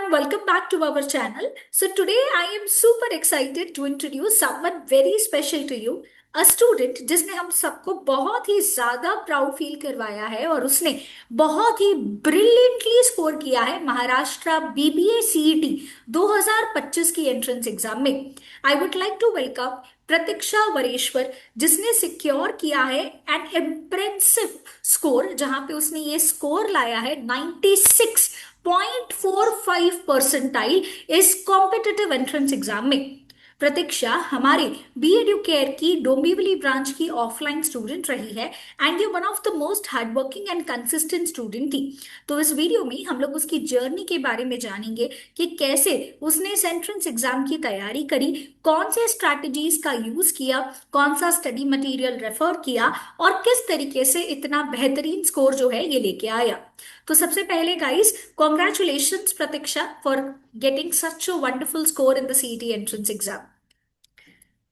everyone, welcome back to our channel. So today I am super excited to introduce someone very special to you, a student जिसने हम सबको बहुत ही ज्यादा proud feel करवाया है और उसने बहुत ही ब्रिलियंटली स्कोर किया है महाराष्ट्र बीबीए सीईटी 2025 की एंट्रेंस एग्जाम में। I would like to welcome Pratiksha Vareshwar, जिसने सिक्योर किया है एन इम्प्रेसिव स्कोर, जहां पे उसने ये स्कोर लाया है 96.45 परसेंटाइल इस कॉम्पिटिटिव एंट्रेंस एग्जाम में। प्रतीक्षा हमारे बी एडुकेयर की डोंबिवली ब्रांच की ऑफलाइन स्टूडेंट रही है एंड ये one of the most hardworking and consistent student थी। तो इस वीडियो में हम लोग उसकी जर्नी के बारे में जानेंगे कि कैसे उसने इस एंट्रेंस एग्जाम की तैयारी करी, कौन से स्ट्रैटेजीज का यूज किया, कौन सा स्टडी मटेरियल रेफर किया और किस तरीके से इतना बेहतरीन स्कोर जो है ये लेके आया। तो सबसे पहले guys, congratulations Pratiksha for getting such a wonderful score in the CET entrance exam.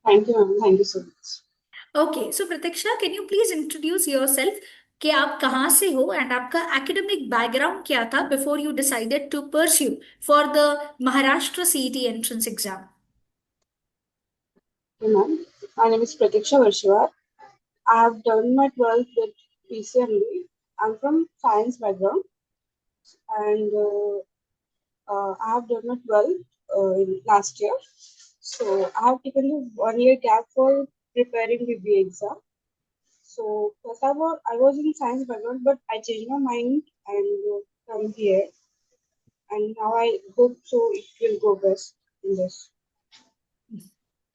Thank you, ma'am. Thank you so much. Okay, so Pratiksha, can you please introduce yourself कि आप कहाँ से हो एंड आपका एकेडमिक बैकग्राउंड क्या था before you decided to pursue for the Maharashtra CET entrance exam. Hey, ma'am. My name is Pratiksha Varshawar. I have done my 12th with PCMB. I'm from science background and I have done my 12th last year. So I have taken a 1 year gap for preparing the BA exam. So first of all, I was in science background, but I changed my mind and come here. And now I hope so it will go best in this.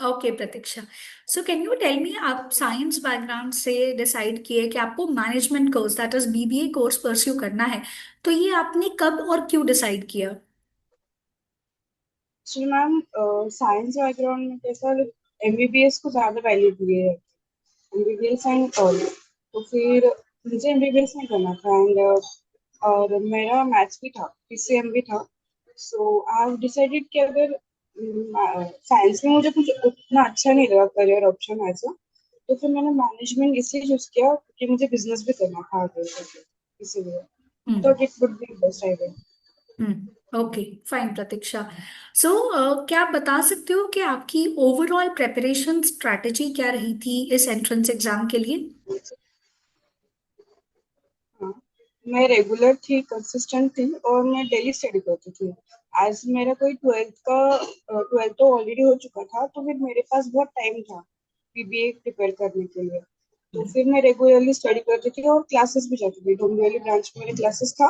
Okay Pratiksha, so can you tell me, आप science background से decide किए कि आपको management course that is BBA course pursue करना है, तो ये आपने कब और क्यों डिसाइड किया? एक्चुअली मैम साइंस बैकग्राउंड में कैसा एमबीबीएस को ज्यादा वैल्यू दिए है, एमबीबीएस एंड ऑल। तो फिर मुझे एमबीबीएस नहीं करना था एंड और मेरा मैथ्स भी था, पीसीएम भी था। सो आई हैव डिसाइडेड कि अगर साइंस में मुझे कुछ उतना अच्छा नहीं लगा करियर ऑप्शन ऐसा, तो फिर मैंने मैनेजमेंट इसलिए चूज किया क्योंकि मुझे बिजनेस भी करना था आगे जाके, इसीलिए तो it would be best idea. Okay fine Pratiksha, so क्या आप बता सकते हो कि आपकी ओवरऑल प्रेपरेशन स्ट्रैटेजी क्या रही थी इस एंट्रेंस एग्जाम के लिए? हाँ, मैं रेगुलर थी, कंसिस्टेंट थी और मैं डेली स्टडी करती थी। आज मेरा कोई ट्वेल्थ तो ऑलरेडी हो चुका था, तो फिर मेरे पास बहुत टाइम था पीबीए प्रिपेयर करने के लिए। तो फिर मैं रेगुलरली स्टडी करती थी और क्लासेस भी जाती थी। डोंबिवली ब्रांच में मेरे क्लासेस था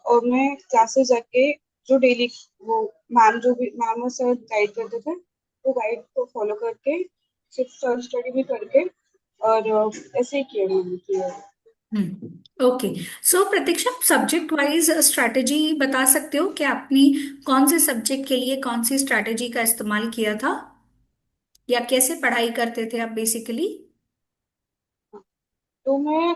और मैं क्लासेस जाके जो डेली वो मैम और सर गाइड करते थे, वो गाइड को फॉलो करके सिर्फ सेल्फ स्टडी भी करके और ऐसे ही किया मैंने किया। ओके, सो प्रतीक्षा, सब्जेक्ट वाइज स्ट्रैटेजी बता सकते हो कि आपने कौन से सब्जेक्ट के लिए कौन सी स्ट्रैटेजी का इस्तेमाल किया था या कैसे पढ़ाई करते थे आप बेसिकली? तो मैं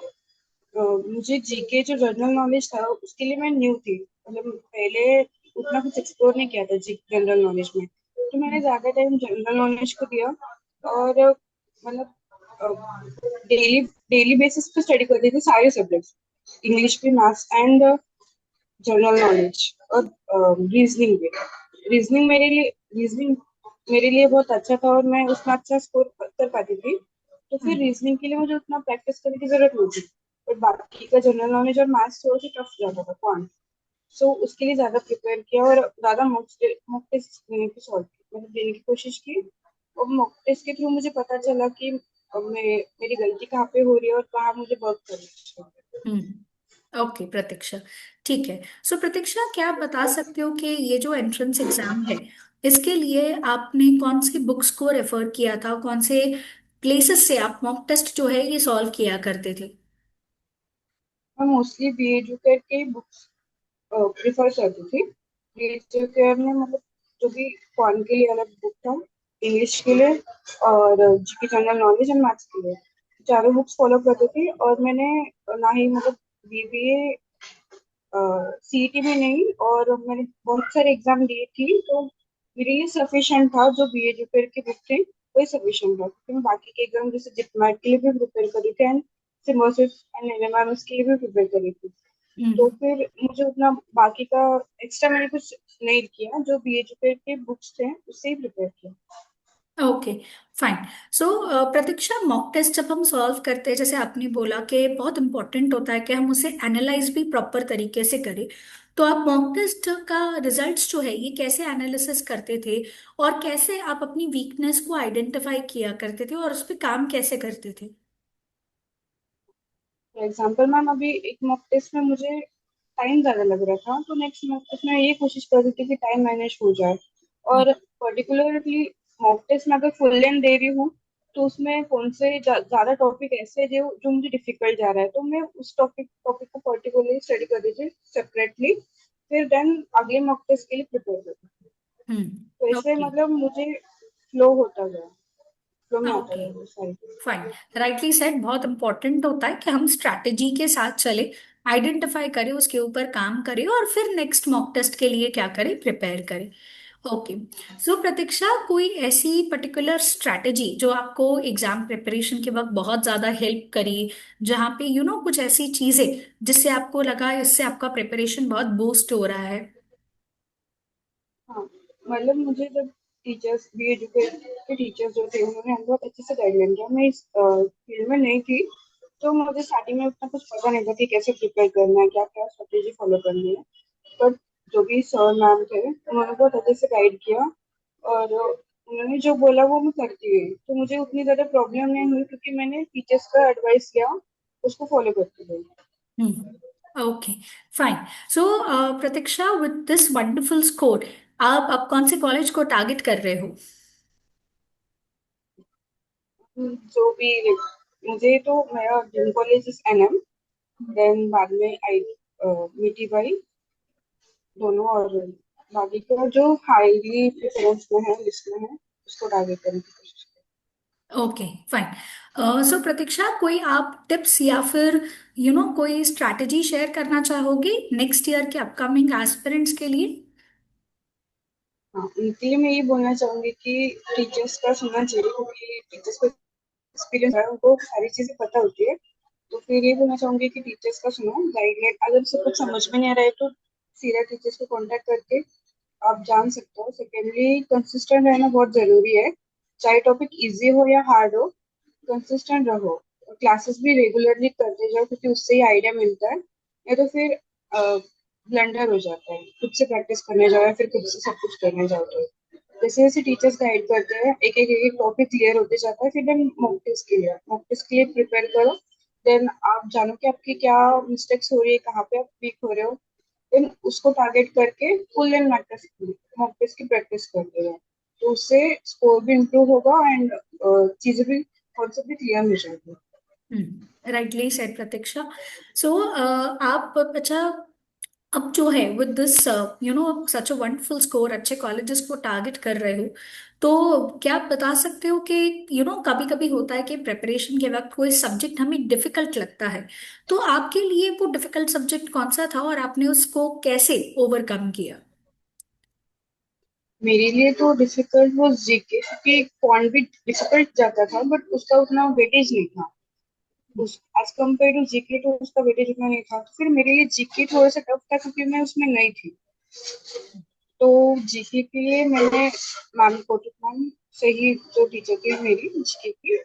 मुझे जीके जो जनरल नॉलेज था उसके लिए मैं न्यू थी, मतलब पहले उतना कुछ एक्सप्लोर नहीं किया था जी जनरल नॉलेज में। तो मैंने ज्यादा टाइम जनरल नॉलेज को दिया और मतलब डेली डेली बेसिस पे स्टडी करती थी सारे सब्जेक्ट्स, इंग्लिश भी, मैथ्स एंड जनरल नॉलेज और रीजनिंग भी। रीजनिंग मेरे लिए बहुत अच्छा था और मैं उसमें अच्छा स्कोर कर पाती थी। तो फिर रीजनिंग के लिए मुझे उतना प्रैक्टिस करने की जरूरत नहीं थी, बट बाकी का जनरल नॉलेज और मैथ्स थोड़ा सा टफ जाता था क्वांट। सो उसके लिए ज्यादा प्रिपेयर किया और ज्यादा मॉक टेस्ट देने की सॉल्व की, मतलब देने की कोशिश की। और मॉक टेस्ट के थ्रू मुझे पता चला कि मेरी गलती कहाँ पे हो रही है और कहाँ मुझे वर्क करना चाहिए। ओके प्रतीक्षा, ठीक है। सो प्रतीक्षा, क्या आप बता सकते हो कि ये जो एंट्रेंस एग्जाम है इसके लिए आपने कौन सी बुक्स को रेफर किया था, कौन से प्लेसेस से आप मॉक टेस्ट जो है ये सॉल्व किया करते थे? मैं मोस्टली बी एजुकेट के बुक्स प्रिफर करती थी। बी एजुकेट में मतलब जो भी कॉन के लिए अलग बुक था, इंग्लिश के लिए और जीके जनरल नॉलेज और मैथ्स के लिए, चारों बुक्स फॉलो करती थी। और मैंने ना ही मतलब बीबीए सीईटी में नहीं, और मैंने बहुत सारे एग्जाम दिए थी, तो मेरे लिए सफिशिएंट था जो बी एजुकेट की बुक थी, वही सफिशिएंट था। क्योंकि मैं बाकी के एग्जाम जैसे जितमेट के लिए भी प्रिपेयर करी थी एंड सिम्बोसिस एंड एनएमआरएस के लिए भी प्रिपेयर करी थी। तो हम्म। फिर मुझे उतना बाकी का एक्स्ट्रा मैंने कुछ नहीं किया, जो बी एजुकेट के बुक्स थे उससे ही प्रिपेयर किया। Okay, fine. So Pratiksha, mock test जब हम सॉल्व करते हैं, जैसे आपने बोला कि बहुत इंपॉर्टेंट होता है कि हम उसे एनालाइज भी प्रॉपर तरीके से करें, तो आप मॉक टेस्ट का रिजल्ट्स जो है ये कैसे एनालिसिस करते थे, और कैसे आप अपनी वीकनेस को आइडेंटिफाई किया करते थे, और उस पर काम कैसे करते थे? फॉर एग्जाम्पल मैम, अभी एक मॉक टेस्ट में मुझे टाइम ज्यादा लग रहा था, तो नेक्स्ट मॉक टेस्ट में ये कोशिश कर रही थी कि टाइम मैनेज हो जाए। और पर्टिकुलरली मॉक टेस्ट में अगर फुल लेंथ दे रही हूँ, तो उसमें कौन से ज्यादा टॉपिक ऐसे हैं जो जो मुझे डिफिकल्ट जा रहा है, तो मैं उस टॉपिक टॉपिक को पर्टिकुलरली स्टडी कर रही थी सेपरेटली, फिर देन अगले मॉक टेस्ट के लिए प्रिपेयर कर रही थी। तो इससे ओके। मतलब मुझे फ्लो होता गया, फ्लो में आता ओके, गया वो सारी चीजें। फाइन। राइटली सेड, बहुत इंपॉर्टेंट होता है कि हम स्ट्रैटेजी के साथ चले, आइडेंटिफाई करें, उसके ऊपर काम करें, और फिर नेक्स्ट मॉक टेस्ट के लिए क्या करें, प्रिपेयर करें। ओके। सो प्रतीक्षा, कोई ऐसी पर्टिकुलर स्ट्रैटेजी जो आपको एग्जाम प्रिपरेशन के वक्त बहुत ज्यादा हेल्प करी, जहाँ पे कुछ ऐसी चीजें जिससे आपको लगा इससे आपका प्रिपरेशन बहुत बूस्ट हो रहा है? हाँ, मतलब मुझे जब टीचर्स, बी एजुकेट के टीचर्स जो थे, उन्होंने हमको बहुत अच्छे से गाइडलाइन किया। मैं इस फील्ड में नहीं थी, तो मुझे स्टार्टिंग में उतना कुछ पता नहीं था कि कैसे प्रिपेयर करना है, क्या क्या स्ट्रेटेजी फॉलो करनी है। बट जो भी सर मैम थे, उन्होंने बहुत अच्छे से गाइड किया, और उन्होंने जो बोला वो मैं करती गई, तो मुझे उतनी ज्यादा प्रॉब्लम नहीं हुई, क्योंकि मैंने टीचर्स का एडवाइस लिया, उसको फॉलो करती गई। Okay, fine. So Pratiksha, with this wonderful score, आप अब कौन से कॉलेज को टारगेट कर रहे हो? जो भी, मुझे तो मेरा dream college is NM, then बाद में आई मीठी भाई, दोनों, और बाकी का जो हाईली प्रेफरेंस में है, लिस्ट में है, उसको टारगेट करने की कोशिश ओके, फाइन। सो प्रतीक्षा, कोई आप टिप्स या फिर कोई स्ट्रैटेजी शेयर करना चाहोगे नेक्स्ट ईयर के अपकमिंग एस्पिरेंट्स के लिए? करें। हाँ, उनके लिए मैं ये बोलना चाहूंगी कि टीचर्स का सुनना चाहिए, क्योंकि टीचर्स को एक्सपीरियंस है, उनको सारी चीजें पता होती है। तो फिर ये बोलना चाहूंगी कि टीचर्स का सुनो, गाइडलाइन अगर से कुछ समझ में नहीं आ रहा है, तो सीधा टीचर्स को कांटेक्ट करके आप जान सकते हो। सेकेंडली, कंसिस्टेंट रहना बहुत जरूरी है, चाहे टॉपिक इजी हो या हार्ड हो, कंसिस्टेंट रहो। क्लासेस भी रेगुलरली करते जाओ, क्योंकि उससे ही आइडिया मिलता है, या तो फिर ब्लंडर हो जाता है, खुद से प्रैक्टिस करने जाओ या फिर खुद से सब कुछ करने जाओ। तो जैसे जैसे टीचर्स गाइड करते हैं, एक एक टॉपिक क्लियर होते जाता है, फिर देन मॉक टेस्ट के लिए प्रिपेयर करो। देन आप जानो कि आपकी क्या मिस्टेक्स हो रही है, कहाँ पे आप वीक हो रहे हो, देन उसको टारगेट करके फुल एंड मॉक टेस्ट की प्रैक्टिस करते रहो। तो उससे स्कोर भी इम्प्रूव होगा, एंड चीजें भी, कॉन्सेप्ट भी क्लियर हो जाएगी। राइटली सेड प्रतीक्षा। सो आप, अच्छा, अब जो है with this such a wonderful score, अच्छे कॉलेजेस को टारगेट कर रहे हो, तो क्या आप बता सकते हो कि कभी कभी होता है कि प्रिपरेशन के वक्त कोई सब्जेक्ट हमें डिफिकल्ट लगता है, तो आपके लिए वो डिफिकल्ट सब्जेक्ट कौन सा था और आपने उसको कैसे ओवरकम किया? मेरे लिए तो डिफिकल्ट वो जीके, क्योंकि क्वांट भी डिफिकल्ट जाता था, बट उसका उतना वेटेज नहीं था। उस एज कम्पेयर टू जीके, तो उसका वेटेज उतना नहीं था, तो फिर मेरे लिए जीके थोड़ा सा टफ था, क्योंकि मैं उसमें नई थी। तो जीके के लिए मैंने मैम कौटिक मैम से ही, जो टीचर थी मेरी जीके की,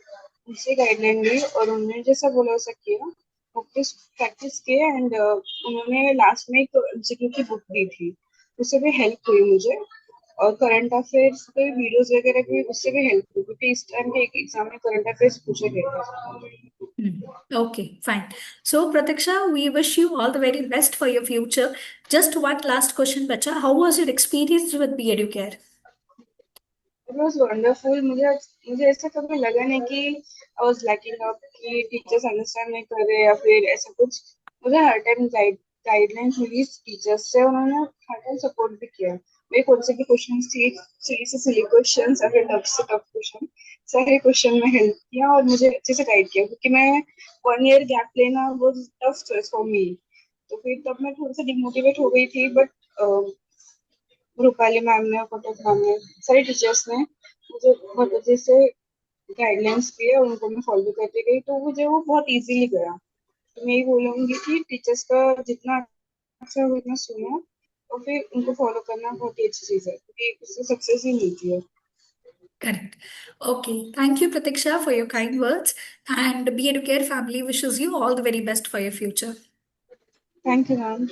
उनसे गाइडलाइन ली, और उन्होंने जैसा बोला वैसा किया, प्रैक्टिस प्रैक्टिस किया, एंड उन्होंने लास्ट में एक एमसीक्यू की बुक दी थी, उससे भी हेल्प हुई मुझे। और करंट अफेयर्स के वीडियोस वगैरह की उससे भी हेल्प हुई, क्योंकि इस टाइम के एक एग्जाम में करंट अफेयर्स पूछे गए थे। Okay, fine. So, Pratiksha, we wish you all the very best for your future. Just one last question, Bacha. How was your experience with BeEducare? It was wonderful. मुझे ऐसा कभी लगा नहीं कि आई वाज लैकिंग अप, कि teachers understand नहीं कर रहे, या फिर ऐसा कुछ। मुझे हर टाइम गाइडलाइंस मिली टीचर्स से, उन्होंने हर टाइम सपोर्ट भी किया। मेरे कौन से भी क्वेश्चन, सिली से सिली क्वेश्चन या फिर टफ से टफ क्वेश्चन, सारे क्वेश्चन में हेल्प किया, और मुझे अच्छे से गाइड किया, क्योंकि मैं 1 ईयर गैप लेना वो टफ चॉइस फॉर मी। तो फिर तब मैं थोड़ी सी डिमोटिवेट हो गई थी, बट रूपाली मैम ने, कटक मैम ने, सारे टीचर्स ने मुझे बहुत अच्छे से गाइडलाइंस दिए, और उनको मैं फॉलो करती गई, तो मुझे वो बहुत इजीली गया। तो मैं यही बोलूंगी कि टीचर्स का जितना अच्छा हो उतना सुनो और फिर उनको फॉलो करना बहुत ही अच्छी चीज है क्योंकि उससे सक्सेस ही मिलती है। Correct. Okay. Thank you, Pratiksha, for your kind words. And Be Educare family wishes you all the very best for your future. Thank you ma'am.